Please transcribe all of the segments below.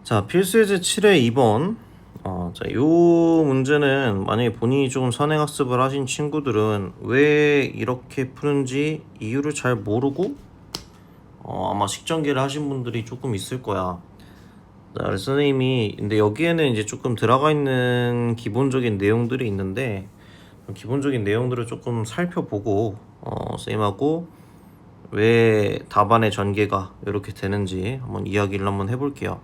자, 필수예제 7회 2번. 요 문제는 만약에 본인이 조금 선행학습을 하신 친구들은 왜 이렇게 푸는지 이유를 잘 모르고 아마 식전개를 하신 분들이 조금 있을 거야. 자, 그래서 선생님이 근데 여기에는 이제 조금 들어가 있는 기본적인 내용들이 있는데 기본적인 내용들을 조금 살펴보고 선생님하고 왜 답안의 전개가 이렇게 되는지 한번 이야기를 한번 해볼게요.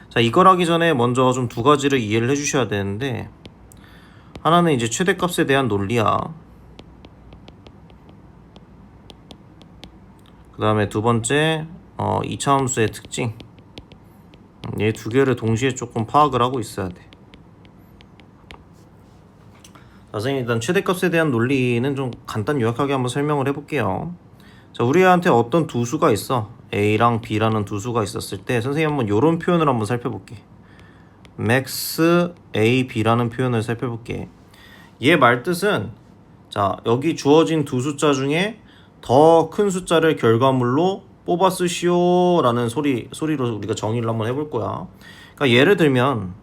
자, 이걸 하기 전에 먼저 좀 두 가지를 이해를 해주셔야 되는데, 하나는 이제 최대값에 대한 논리야. 그 다음에 두 번째, 이차함수의 특징. 얘 두 개를 동시에 조금 파악을 하고 있어야 돼. 자, 선생님 일단 최대값에 대한 논리는 좀 간단 요약하게 한번 설명을 해볼게요. 자, 우리한테 어떤 두 수가 있어. A랑 B라는 두 수가 있었을 때 선생님 한번 요런 표현을 한번 살펴볼게. max A, B라는 표현을 살펴볼게. 얘 말뜻은 자, 여기 주어진 두 숫자 중에 더 큰 숫자를 결과물로 뽑아 쓰시오 라는 소리로 우리가 정의를 한번 해볼 거야. 그러니까 예를 들면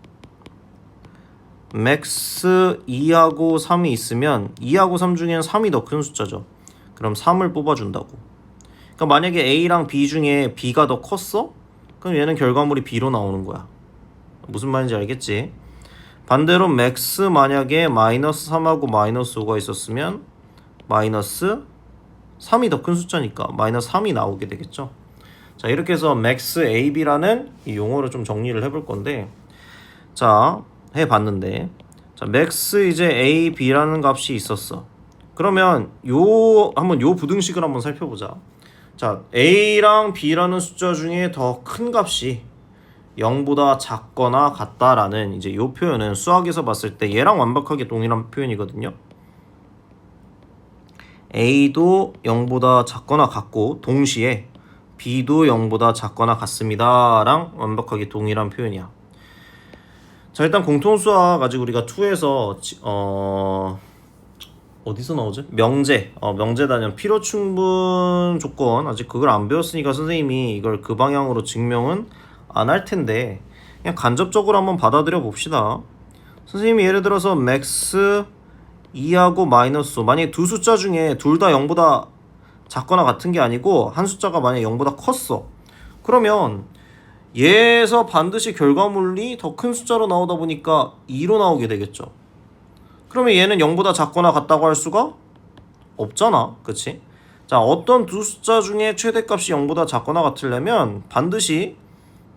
max 2하고 3이 있으면 2하고 3 중에는 3이 더 큰 숫자죠. 그럼 3을 뽑아준다고. 그러니까 만약에 A랑 B 중에 B가 더 컸어? 그럼 얘는 결과물이 B로 나오는 거야. 무슨 말인지 알겠지? 반대로 max 만약에 마이너스 3하고 마이너스 5가 있었으면 마이너스 3이 더 큰 숫자니까 마이너스 3이 나오게 되겠죠. 자, 이렇게 해서 max AB라는 이 용어를 좀 정리를 해볼 건데, 자, 해봤는데, 자, max 이제 AB라는 값이 있었어. 그러면 한번 요 부등식을 한번 살펴보자. 자, A랑 B라는 숫자 중에 더 큰 값이 0보다 작거나 같다라는 이제 이 표현은 수학에서 봤을 때 얘랑 완벽하게 동일한 표현이거든요. A도 0보다 작거나 같고 동시에 B도 0보다 작거나 같습니다랑 완벽하게 동일한 표현이야. 자, 일단 공통수학 아직 우리가 2에서 어디서 나오지? 명제단연 필요충분 조건 아직 그걸 안 배웠으니까 선생님이 이걸 그 방향으로 증명은 안 할 텐데 그냥 간접적으로 한번 받아들여 봅시다. 선생님이 예를 들어서 max 2하고 마이너스 5 만약에 두 숫자 중에 둘 다 0보다 작거나 같은 게 아니고 한 숫자가 만약에 0보다 컸어. 그러면 얘에서 반드시 결과물이 더 큰 숫자로 나오다 보니까 2로 나오게 되겠죠. 그러면 얘는 0보다 작거나 같다고 할 수가 없잖아. 그치? 자, 어떤 두 숫자 중에 최대값이 0보다 작거나 같으려면 반드시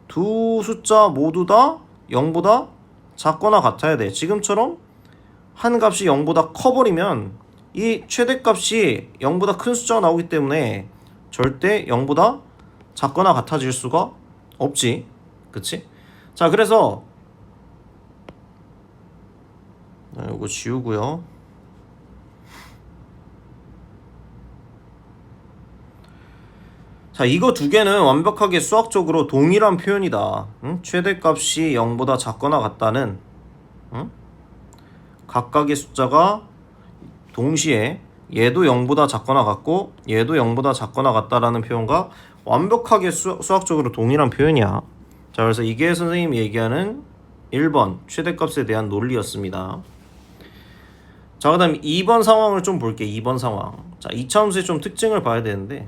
두 숫자 모두 다 0보다 작거나 같아야 돼. 지금처럼 한 값이 0보다 커버리면 이 최대값이 0보다 큰 숫자가 나오기 때문에 절대 0보다 작거나 같아질 수가 없지. 그치? 자, 그래서 이거 지우고요. 자, 이거 두 개는 완벽하게 수학적으로 동일한 표현이다. 응? 최대값이 0보다 작거나 같다는 응? 각각의 숫자가 동시에 얘도 0보다 작거나 같고 얘도 0보다 작거나 같다라는 표현과 완벽하게 수학적으로 동일한 표현이야. 자, 그래서 이게 선생님이 얘기하는 1번 최대값에 대한 논리였습니다. 자, 그 다음 2번 상황을 좀 볼게. 2번 상황. 자, 이차함수의 좀 특징을 봐야 되는데,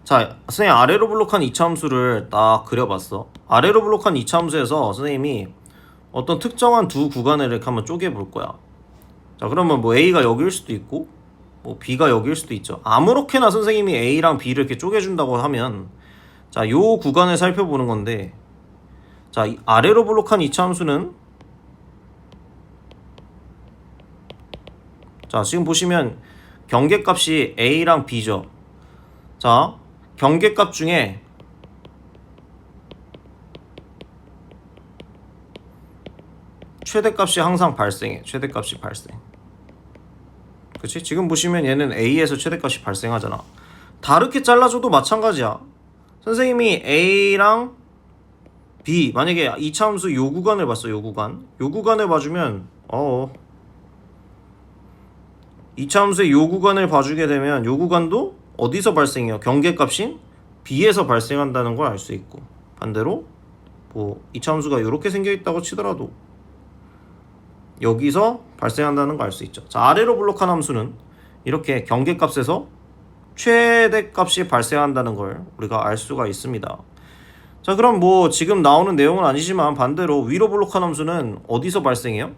자, 선생님 아래로 블록한 이차함수를 딱 그려봤어. 아래로 블록한 이차함수에서 선생님이 어떤 특정한 두 구간을 이렇게 한번 쪼개 볼 거야. 자, 그러면 뭐 A가 여기일 수도 있고 뭐 B가 여기일 수도 있죠. 아무렇게나 선생님이 A랑 B를 이렇게 쪼개준다고 하면 자, 요 구간을 살펴보는 건데, 자, 이 아래로 블록한 이차함수는 자, 지금 보시면 경계값이 A랑 B죠. 자, 경계값 중에 최대값이 항상 발생해. 최대값이 발생. 그치? 지금 보시면 얘는 A에서 최대값이 발생하잖아. 다르게 잘라줘도 마찬가지야. 선생님이 A랑 B 만약에 이차함수 요 구간을 봤어. 요 구간을 봐주면 이차함수의 요 구간을 봐주게 되면 요 구간도 어디서 발생해요? 경계값인 B에서 발생한다는 걸 알 수 있고, 반대로 뭐 이차함수가 이렇게 생겨 있다고 치더라도 여기서 발생한다는 걸 알 수 있죠. 자, 아래로 블록한 함수는 이렇게 경계값에서 최대값이 발생한다는 걸 우리가 알 수가 있습니다. 자, 그럼 뭐 지금 나오는 내용은 아니지만 반대로 위로 블록한 함수는 어디서 발생해요?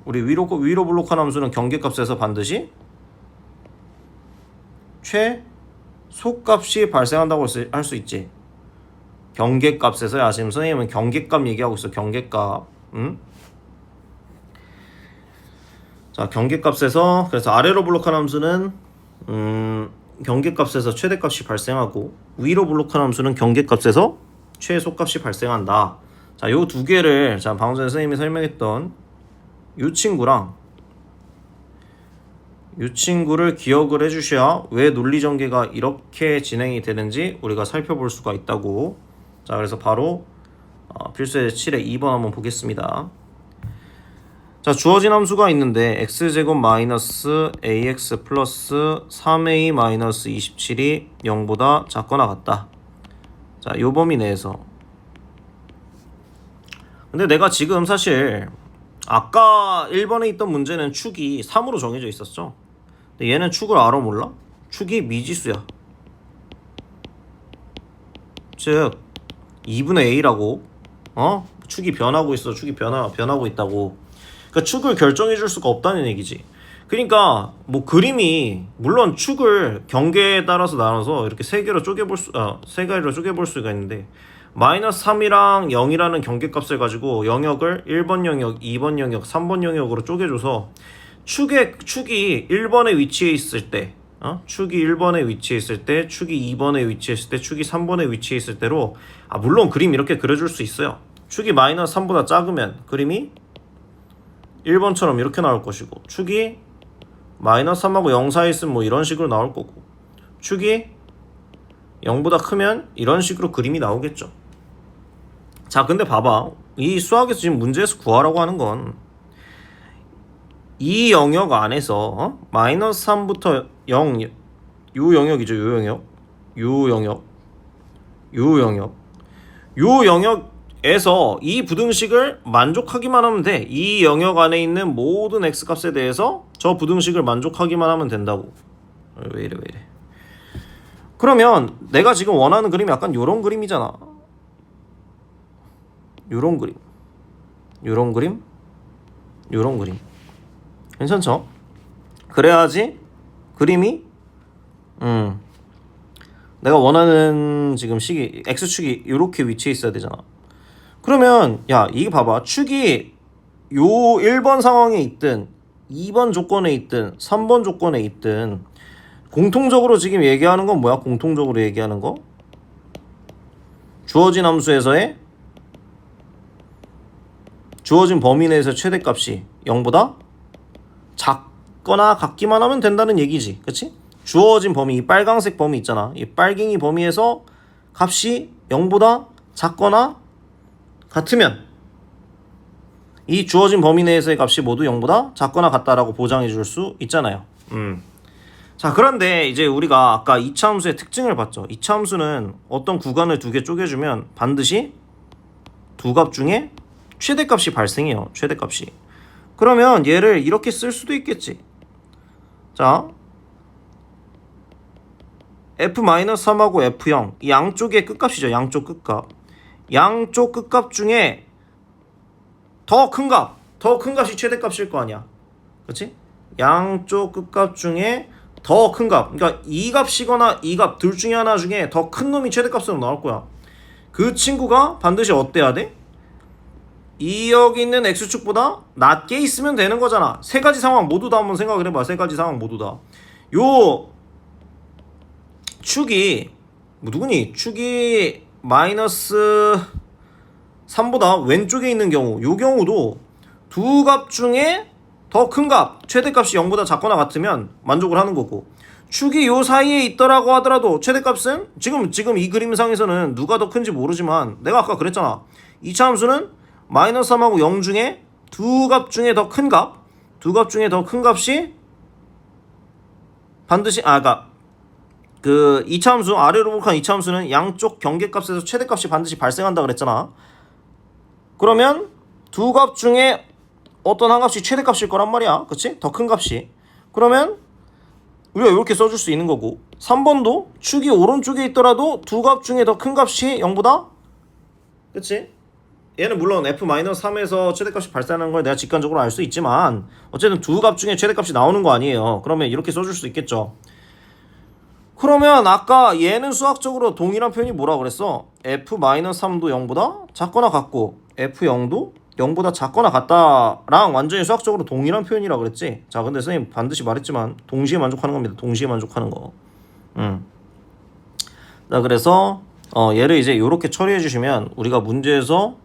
우리 위로 블록한 함수는 경계값에서 반드시 최소값이 발생한다고 할 수 있지. 경계값에서야. 지금 선생님은 경계값 얘기하고 있어. 경계값. 자, 경계값에서, 그래서 아래로 블록한 함수는 경계값에서 최대값이 발생하고, 위로 블록한 함수는 경계값에서 최소값이 발생한다. 자, 요 두 개를, 자, 방금 전에 선생님이 설명했던 요 친구를 기억을 해주셔야 왜 논리전개가 이렇게 진행이 되는지 우리가 살펴볼 수가 있다고. 자, 그래서 바로 필수의 7의 2번 한번 보겠습니다. 자, 주어진 함수가 있는데 x제곱 마이너스 ax 플러스 3a 마이너스 27이 0보다 작거나 같다. 자, 요 범위 내에서. 근데 내가 지금 사실 아까 1번에 있던 문제는 축이 3으로 정해져 있었죠. 근데 얘는 축을 알아 몰라? 축이 미지수야. 즉 2분의 a라고. 축이 변하고 있어. 축이 변하고 있다고. 그러니까 축을 결정해 줄 수가 없다는 얘기지. 그러니까 뭐 그림이 물론 축을 경계에 따라서 나눠서 이렇게 세 개로 쪼개볼 수가 있는데, 마이너스 3이랑 0이라는 경계값을 가지고 영역을 1번 영역, 2번 영역, 3번 영역으로 쪼개줘서 축이 1번에 위치해 있을 때, 축이 1번에 위치해 있을 때, 축이 2번에 위치해 있을 때, 축이 3번에 위치해 있을 때로, 물론 그림 이렇게 그려줄 수 있어요. 축이 마이너스 3보다 작으면 그림이 1번처럼 이렇게 나올 것이고, 축이 마이너스 3하고 0 사이에 있으면 뭐 이런 식으로 나올 거고, 축이 0보다 크면 이런 식으로 그림이 나오겠죠. 자, 근데 봐봐. 이 수학에서 지금 문제에서 구하라고 하는 건 이 영역 안에서 마이너스 3부터 0, 요 영역이죠. 요 영역에서 이 부등식을 만족하기만 하면 돼. 이 영역 안에 있는 모든 x값에 대해서 저 부등식을 만족하기만 하면 된다고. 왜 이래. 그러면 내가 지금 원하는 그림이 약간 요런 그림이잖아. 요런 그림. 괜찮죠? 그래야지 그림이 내가 원하는 지금 식이 x축이 요렇게 위치해 있어야 되잖아. 그러면 야, 이게 봐봐. 축이 요 1번 상황에 있든 2번 조건에 있든 3번 조건에 있든 공통적으로 지금 얘기하는 건 뭐야? 공통적으로 얘기하는 거? 주어진 함수에서의 주어진 범위 내에서 최대값이 0보다 작거나 같기만 하면 된다는 얘기지. 그치? 주어진 범위, 이 빨강색 범위 있잖아. 이 빨갱이 범위에서 값이 0보다 작거나 같으면 이 주어진 범위 내에서의 값이 모두 0보다 작거나 같다라고 보장해 줄 수 있잖아요. 자, 그런데 이제 우리가 아까 2차 함수의 특징을 봤죠. 2차 함수는 어떤 구간을 두 개 쪼개주면 반드시 두 값 중에 최대값이 발생해요. 최대값이. 그러면 얘를 이렇게 쓸 수도 있겠지. 자, f-3하고 f0 이 양쪽의 끝값이죠. 양쪽 끝값 중에 더 큰 값이 최대값일 거 아니야. 그렇지? 양쪽 끝값 중에 더 큰 값, 그러니까 이 값이거나 이 값 둘 중에 하나 중에 더 큰 놈이 최대값으로 나올 거야. 그 친구가 반드시 어때야 돼? 이 여기 있는 x축보다 낮게 있으면 되는 거잖아. 세 가지 상황 모두 다 한번 생각을 해봐. 세 가지 상황 모두 다. 요 축이 누구니? 축이 마이너스 3보다 왼쪽에 있는 경우, 요 경우도 두 값 중에 더 큰 값, 최대값이 0보다 작거나 같으면 만족을 하는 거고, 축이 요 사이에 있더라고 하더라도 최대값은 지금 이 그림상에서는 누가 더 큰지 모르지만 내가 아까 그랬잖아. 2차 함수는 마이너스 3하고 0 중에 두 값 중에 더 큰 값이 반드시 그러니까 그 이차함수 아래로 볼록한 이차함수는 양쪽 경계값에서 최대값이 반드시 발생한다 그랬잖아. 그러면 두 값 중에 어떤 한 값이 최대값일 거란 말이야. 그치? 더 큰 값이. 그러면 우리가 이렇게 써줄 수 있는 거고 3번도 축이 오른쪽에 있더라도 두 값 중에 더 큰 값이 0보다 그치? 얘는 물론 f-3에서 최대값이 발생하는 걸 내가 직관적으로 알 수 있지만 어쨌든 두 값 중에 최대값이 나오는 거 아니에요. 그러면 이렇게 써줄 수 있겠죠. 그러면 아까 얘는 수학적으로 동일한 표현이 뭐라 그랬어? f-3도 0보다 작거나 같고 f0도 0보다 작거나 같다랑 완전히 수학적으로 동일한 표현이라 그랬지. 자, 근데 선생님 반드시 말했지만 동시에 만족하는 겁니다. 동시에 만족하는 거. 자, 그래서 얘를 이제 이렇게 처리해 주시면 우리가 문제에서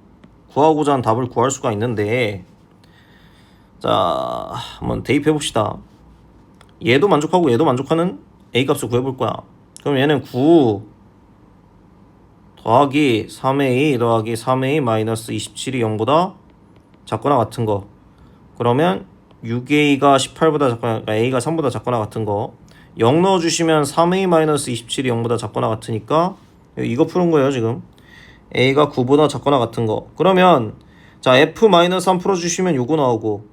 구하고자 하는 답을 구할 수가 있는데, 자, 한번 대입해 봅시다. 얘도 만족하고 얘도 만족하는 a 값을 구해볼 거야. 그럼 얘는 9 더하기 3a 더하기 3a 마이너스 27이 0보다 작거나 같은 거. 그러면 6a가 18보다 작거나, 그러니까 a가 3보다 작거나 같은 거. 0 넣어주시면 3a 마이너스 27이 0보다 작거나 같으니까 이거 푸는 거예요 지금. a가 9보다 작거나 같은 거. 그러면 자 f-3 풀어주시면 요거 나오고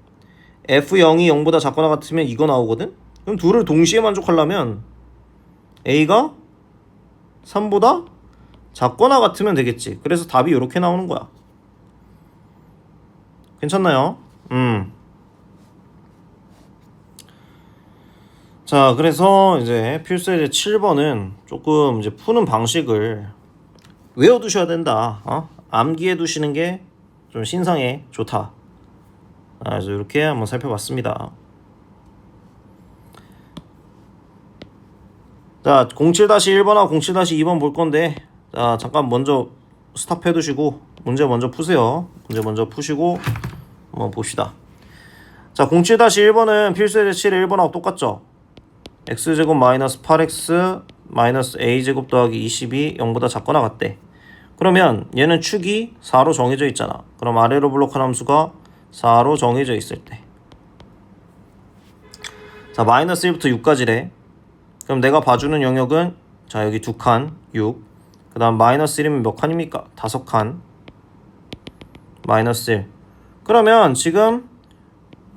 f0이 0보다 작거나 같으면 이거 나오거든. 그럼 둘을 동시에 만족하려면 a가 3보다 작거나 같으면 되겠지. 그래서 답이 이렇게 나오는 거야. 괜찮나요? 자, 그래서 이제 필수의 7번은 조금 이제 푸는 방식을 외워두셔야 된다. 암기해 두시는 게 좀 신상에 좋다. 그래서 이렇게 한번 살펴봤습니다. 자, 07-1번하고 07-2번 볼 건데, 자, 잠깐 먼저 스탑해 두시고 문제 먼저 푸세요. 문제 먼저 푸시고 한번 봅시다. 자, 07-1번은 필수의 7의 1번하고 똑같죠? x제곱 마이너스 8x 마이너스 a제곱 더하기 20이 0보다 작거나 같대. 그러면 얘는 축이 4로 정해져 있잖아. 그럼 아래로 블록한 함수가 4로 정해져 있을 때, 자, 마이너스 1부터 6까지래. 그럼 내가 봐주는 영역은 자 여기 2칸 6, 그 다음 마이너스 1이면 몇 칸입니까? 5칸 마이너스 1. 그러면 지금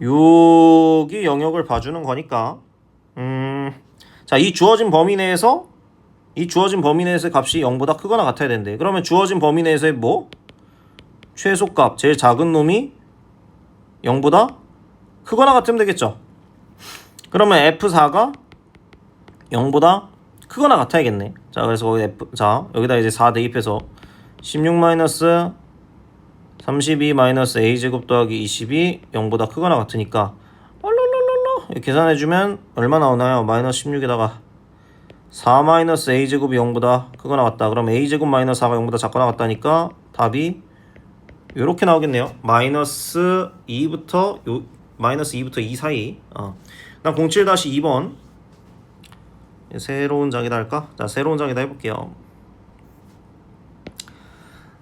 여기 영역을 봐주는 거니까 자, 이 주어진 범위 내에서의 값이 0보다 크거나 같아야 되는데, 그러면 주어진 범위 내에서의 뭐? 최소값, 제일 작은 놈이 0보다 크거나 같으면 되겠죠. 그러면 F4가 0보다 크거나 같아야겠네. 자, 그래서 거기 자, 여기다 이제 4 대입해서 16 마이너스 32 마이너스 a제곱 더하기 20이 0보다 크거나 같으니까 이렇게 계산해주면 얼마 나오나요? 마이너스 16에다가 4 마이너스 a제곱이 0보다 크거나 같다. 그럼 a제곱 마이너스 4가 0보다 작거나 같다니까 답이 이렇게 나오겠네요. 마이너스 2부터 2 사이. 그다음 07-2번 새로운 장에다 할까? 자, 새로운 장에다 해볼게요.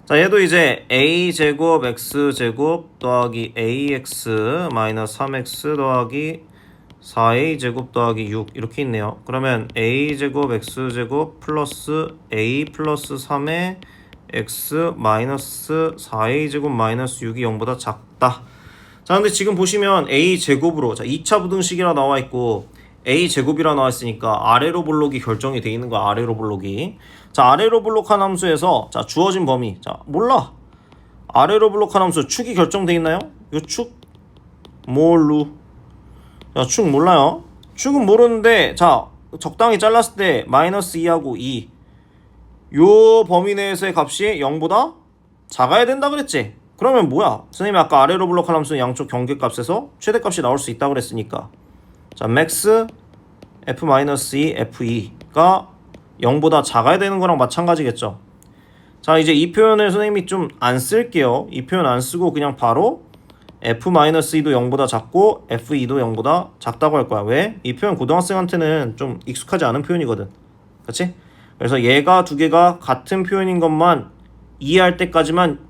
자, 얘도 이제 a제곱 x제곱 더하기 ax 마이너스 3x 더하기 4a제곱 더하기 6 이렇게 있네요. 그러면 a제곱 x제곱 플러스 a 플러스 3의 x 마이너스 4a제곱 마이너스 6이 0보다 작다. 자, 근데 지금 보시면 a제곱으로, 자, 2차 부등식이라 나와 있고 a제곱이라 나와 있으니까 아래로 블록이 결정이 돼 있는 거야. 아래로 블록이. 자, 아래로 블록한 함수에서 자, 주어진 범위. 자, 몰라. 아래로 블록한 함수 축이 결정돼 있나요? 요 축 뭘로? 자, 축 몰라요. 축은 모르는데, 자, 적당히 잘랐을 때 마이너스 2하고 2 요 범위 내에서의 값이 0보다 작아야 된다 그랬지? 그러면 뭐야? 선생님이 아까 아래로 블록한 함수는 양쪽 경계값에서 최대값이 나올 수 있다 그랬으니까, 자, max f-2 f2가 0보다 작아야 되는 거랑 마찬가지겠죠. 자, 이제 이 표현을 선생님이 좀 안 쓸게요. 이 표현 안 쓰고 그냥 바로 f-2도 0보다 작고 f2도 0보다 작다고 할 거야. 왜? 이 표현 고등학생한테는 좀 익숙하지 않은 표현이거든. 그치? 그래서 얘가 두 개가 같은 표현인 것만 이해할 때까지만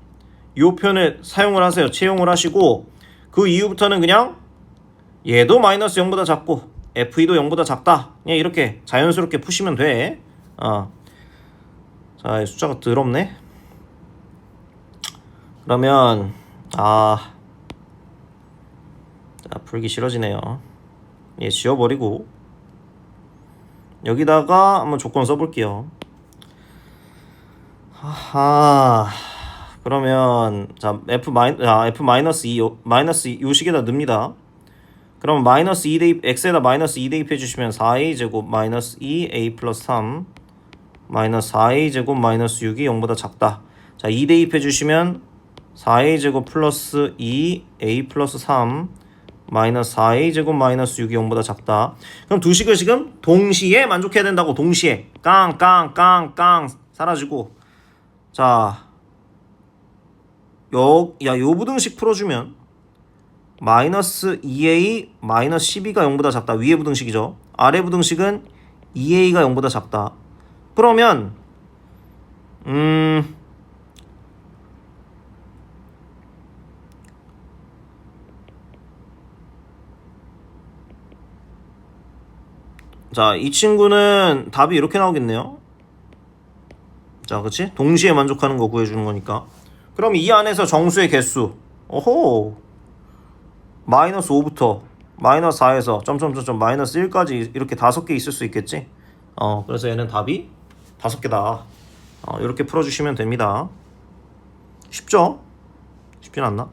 이 표현을 사용을 하세요. 채용을 하시고 그 이후부터는 그냥 얘도 마이너스 0보다 작고 F2도 0보다 작다. 그냥 이렇게 자연스럽게 푸시면 돼. 자, 이 숫자가 더럽네. 그러면 자, 풀기 싫어지네요. 얘 지워버리고 여기다가 한번 조건 써볼게요. 그러면 자 F-2 마이너스 요식에다 넣습니다. 그럼 마이너스 2 대입 x에다 마이너스 2 대입해 주시면 4a 제곱 마이너스 2a 플러스 3 마이너스 4a 제곱 마이너스 6이 0보다 작다. 자, 2 대입해 주시면 4a 제곱 플러스 2a 플러스 3 마이너스 4a 제곱 마이너스 6이 0보다 작다. 그럼 두 식을 지금 동시에 만족해야 된다고. 동시에 깡깡깡깡 사라지고. 자, 요 부등식 풀어주면 마이너스 2a 마이너스 12가 0보다 작다. 위에 부등식이죠. 아래 부등식은 2a가 0보다 작다. 그러면 자, 이 친구는 답이 이렇게 나오겠네요. 자, 그치? 동시에 만족하는 거 구해주는 거니까. 그럼 이 안에서 정수의 개수, 오호, 마이너스 5부터 마이너스 4에서 점점점점 마이너스 1까지 이렇게 5개 있을 수 있겠지? 그래서 얘는 답이 5개다. 이렇게 풀어주시면 됩니다. 쉽죠? 쉽진 않나?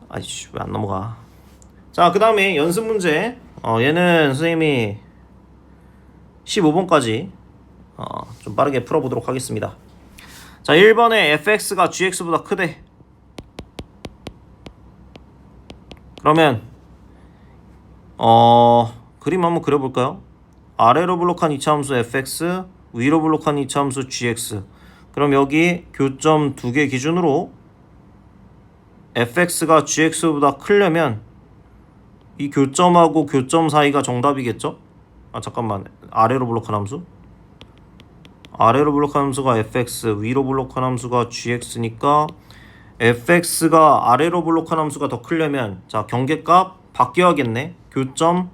아이씨, 왜 안 넘어가? 자, 그 다음에 연습 문제. 얘는 선생님이 15번까지 좀 빠르게 풀어보도록 하겠습니다. 자, 1번에 fx가 gx보다 크대. 그러면 그림 한번 그려볼까요? 아래로 블록한 이차함수 fx, 위로 블록한 이차함수 gx. 그럼 여기 교점 2개 기준으로 fx가 gx보다 크려면 이 교점하고 교점 사이가 정답이겠죠? 잠깐만, 아래로 블록한 함수? 아래로 블록한 함수가 fx, 위로 블록한 함수가 gx니까 fx가 아래로 블록한 함수가 더 크려면, 자, 경계값 바뀌어야겠네. 교점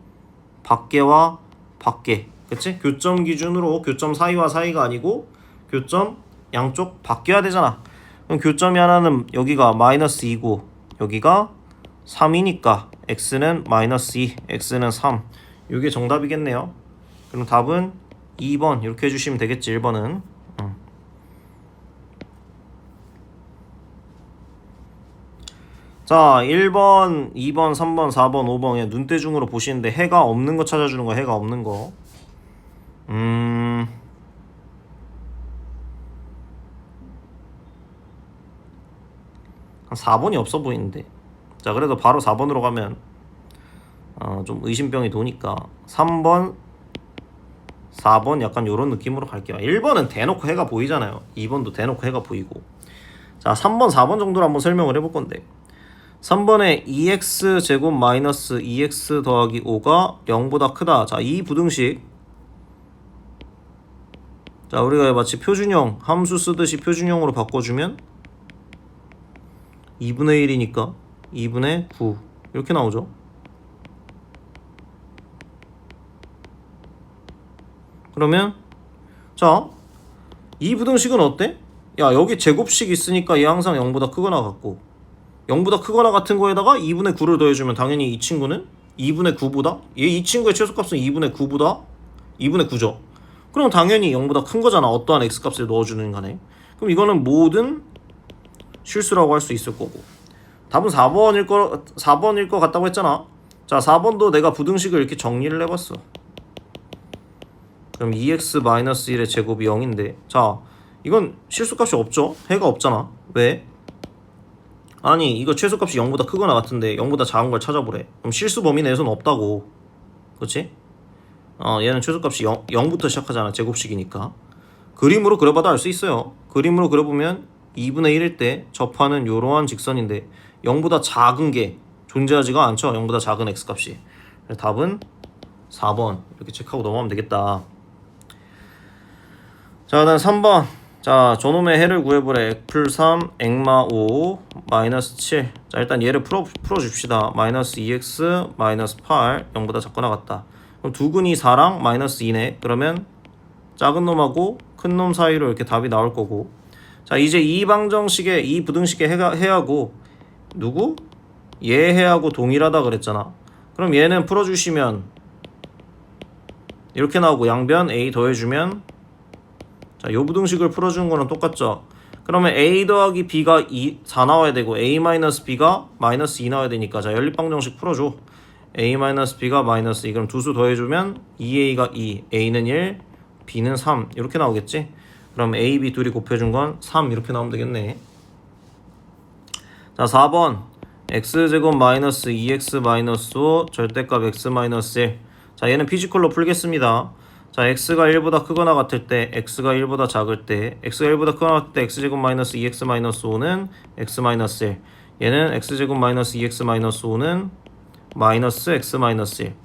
밖에와 밖에, 그치? 교점 기준으로 교점 사이와 사이가 아니고 교점 양쪽 바뀌어야 되잖아. 그럼 교점이 하나는 여기가 마이너스 2고 여기가 3이니까 x는 마이너스 2, x는 3. 이게 정답이겠네요. 그럼 답은 2번 이렇게 해주시면 되겠지. 1번은 자, 1번, 2번, 3번, 4번, 5번 눈대중으로 보시는데 해가 없는 거 찾아주는 거. 해가 없는 거. 한 4번이 없어 보이는데. 자, 그래도 바로 4번으로 가면 좀 의심병이 도니까 3번, 4번 약간 요런 느낌으로 갈게요. 1번은 대놓고 해가 보이잖아요. 2번도 대놓고 해가 보이고. 자, 3번, 4번 정도로 한번 설명을 해볼 건데, 3번에 2x 제곱 마이너스 2x 더하기 5가 0보다 크다. 자, 이 부등식, 자, 우리가 마치 표준형 함수 쓰듯이 표준형으로 바꿔주면 2분의 1이니까 2분의 9 이렇게 나오죠. 그러면 자, 이 부등식은 어때? 야, 여기 제곱식 있으니까 얘 항상 0보다 크거나 같고, 0보다 크거나 같은 거에다가 2분의 9를 더해주면 당연히 이 친구는 2분의 9보다, 이 친구의 최소값은 2분의 9보다 2분의 9죠. 그럼 당연히 0보다 큰 거잖아. 어떠한 x값을 넣어주는 간에. 그럼 이거는 모든 실수라고 할 수 있을 거고, 답은 4번일 거 같다고 했잖아. 자, 4번도 내가 부등식을 이렇게 정리를 해봤어. 그럼 2x-1의 제곱이 0인데, 자, 이건 실수값이 없죠? 해가 없잖아. 왜? 아니, 이거 최소값이 0보다 크거나 같은데 0보다 작은 걸 찾아보래. 그럼 실수 범위 내에서는 없다고. 그렇지? 얘는 최소값이 0부터 시작하잖아. 제곱식이니까. 그림으로 그려봐도 알 수 있어요. 그림으로 그려보면 2분의 1일 때 접하는 요러한 직선인데 0보다 작은 게 존재하지가 않죠. 0보다 작은 x값이. 답은 4번 이렇게 체크하고 넘어가면 되겠다. 자, 그다음 3번. 자, 저놈의 해를 구해보래. 풀 3, 액마 5, 마이너스 7. 자, 자, 일단 얘를 풀어줍시다. 마이너스 2x 마이너스 8 0보다 작거나 같다. 그럼 두근이 4랑 마이너스 2네. 그러면 작은 놈하고 큰 놈 사이로 이렇게 답이 나올 거고. 자, 이제 이 방정식의 이 부등식의 해하고 누구? 얘 해하고 동일하다 그랬잖아. 그럼 얘는 풀어주시면 이렇게 나오고 양변 a 더해주면 자, 요 부등식을 풀어주는 거랑 똑같죠. 그러면 a 더하기 b가 4 나와야 되고 a 마이너스 b가 마이너스 2 나와야 되니까 자, 연립방정식 풀어줘. a 마이너스 b가 마이너스 2 그럼 두 수 더해주면 2a가 2 a는 1 b는 3 이렇게 나오겠지. 그럼 a, b 둘이 곱해준 건 3 이렇게 나오면 되겠네. 자, 4번 x제곱 마이너스 2x 마이너스 5 절대값 x 마이너스 1. 자, 얘는 피지컬로 풀겠습니다. 자, x가 1보다 크거나 같을 때 x가 1보다 작을 때 x가 1보다 크거나 같을 때 x제곱 마이너스 2x 마이너스 5는 x 마이너스 1. 얘는 x제곱 마이너스 2x 마이너스 5는 마이너스 x 마이너스 1.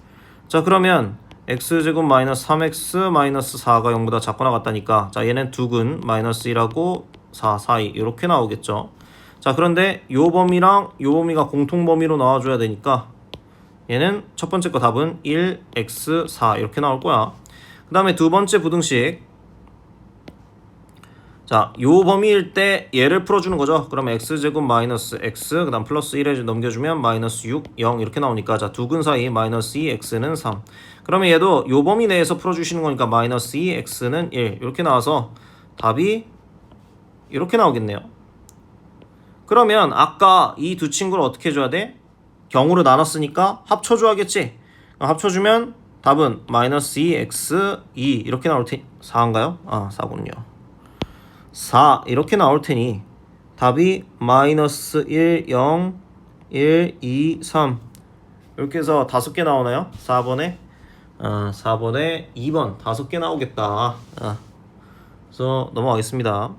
자, 그러면 x제곱 마이너스 3x 마이너스 4가 0보다 작거나 같다니까 자, 얘는 두근 마이너스 1하고 4 사이 이렇게 나오겠죠. 자, 그런데 요 범위랑 요 범위가 공통 범위로 나와줘야 되니까 얘는 첫 번째 거 답은 1x4 이렇게 나올 거야. 그 다음에 두 번째 부등식 자, 요 범위일 때 얘를 풀어주는 거죠. 그러면 x제곱 마이너스 x 그 다음 플러스 1에 넘겨주면 마이너스 6, 0 이렇게 나오니까 자, 두근 사이 마이너스 2 x는 3. 그러면 얘도 요 범위 내에서 풀어주시는 거니까 마이너스 2 x는 1 이렇게 나와서 답이 이렇게 나오겠네요. 그러면 아까 이 두 친구를 어떻게 해줘야 돼? 경우로 나눴으니까 합쳐줘야겠지. 합쳐주면 답은 마이너스 2x 2 이렇게 나올 테니 4인가요? 아, 4군요. 4 이렇게 나올 테니 답이 마이너스 1, 0, 1, 2, 3 이렇게 해서 5개 나오나요? 4번에 4번에 2번 5개 나오겠다. 그래서 넘어가겠습니다.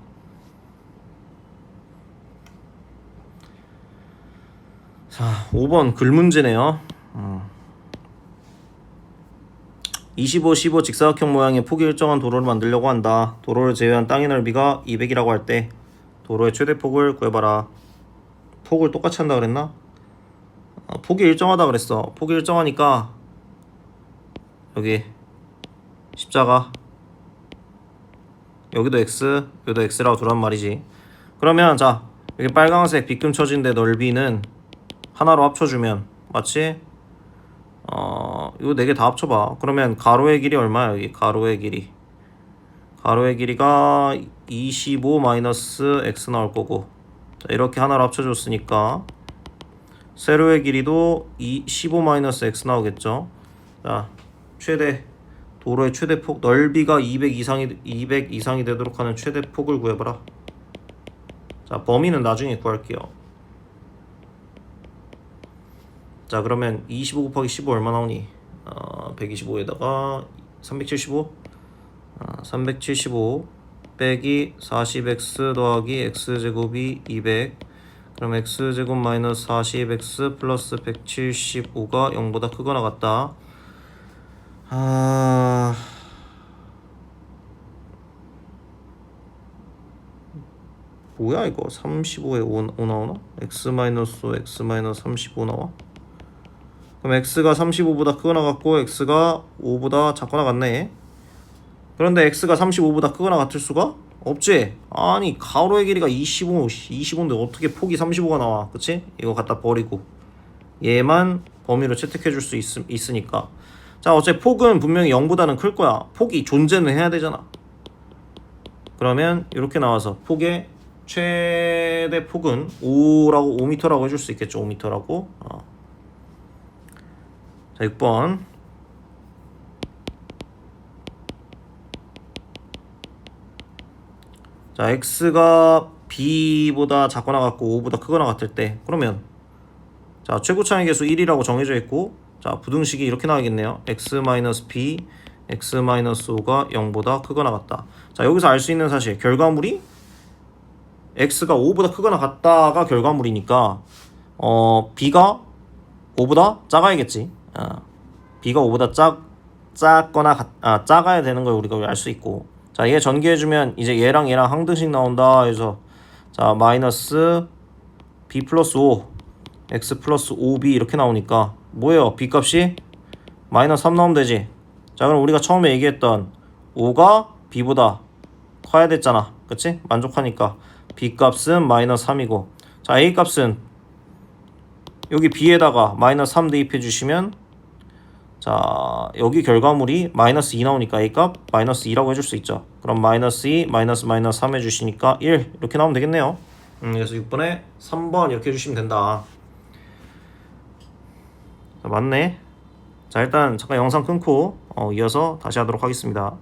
자, 5번 글 문제네요. 25, 15 직사각형 모양의 폭이 일정한 도로를 만들려고 한다. 도로를 제외한 땅의 넓이가 200이라고 할 때 도로의 최대 폭을 구해봐라. 폭을 똑같이 한다 그랬나? 폭이 일정하다 그랬어. 폭이 일정하니까 여기 십자가 여기도 x 여기도 x라고 두란 말이지. 그러면 자, 여기 빨강색 빗금 쳐진데 넓이는 하나로 합쳐주면 맞지? 이거 4개 다 합쳐봐. 그러면 가로의 길이 얼마야? 여기 가로의 길이가 25 마이너스 x 나올 거고 자, 이렇게 하나로 합쳐줬으니까 세로의 길이도 15 마이너스 x 나오겠죠. 자, 도로의 최대 폭 넓이가 200 이상이 되도록 하는 최대 폭을 구해봐라. 자, 범위는 나중에 구할게요. 자, 그러면 25 곱하기 15 얼마 나오니? 125에다가 375 375 빼기 40x 더하기 x제곱이 200 그럼 x제곱 마이너스 40x 플러스 175가 0보다 크거나 같다. 뭐야 이거 35에 5 나오나? x 마이너스 5 x 마이너스 35 나와? 그럼 x가 35보다 크거나 같고 x가 5보다 작거나 같네. 그런데 x가 35보다 크거나 같을 수가 없지. 아니 가로의 길이가 25인데 어떻게 폭이 35가 나와. 그치? 이거 갖다 버리고 얘만 범위로 채택해 줄 수 있으니까 자, 어차피 폭은 분명히 0보다는 클 거야. 폭이 존재는 해야 되잖아. 그러면 이렇게 나와서 폭의 최대 폭은 5m라고 해줄 수 있겠죠. 5m라고. 자, 6번 자, x가 b보다 작거나 같고 5보다 크거나 같을 때 그러면 자, 최고차의 계수 1이라고 정해져 있고 자, 부등식이 이렇게 나와야겠네요. x-b x-5가 0보다 크거나 같다. 자, 여기서 알 수 있는 사실 결과물이 x가 5보다 크거나 같다가 결과물이니까 b가 5보다 작아야겠지. b가 5보다 작아야 되는 걸 우리가 알 수 있고 자, 얘 전개해주면 이제 얘랑 항등식 나온다 해서 자, 마이너스 b 플러스 5 x 플러스 5b 이렇게 나오니까 뭐예요? b값이 마이너스 3 나오면 되지. 자, 그럼 우리가 처음에 얘기했던 5가 b보다 커야 됐잖아. 그치? 만족하니까 b값은 마이너스 3이고, 자, a값은 여기 b에다가 마이너스 3 대입해 주시면, 자, 여기 결과물이 마이너스 2 나오니까 a값 마이너스 2라고 해줄 수 있죠. 그럼 마이너스 2 마이너스 마이너스 3 해주시니까 1 이렇게 나오면 되겠네요. 그래서 6번에 3번 이렇게 해주시면 된다. 자, 맞네. 자, 일단 잠깐 영상 끊고 이어서 다시 하도록 하겠습니다.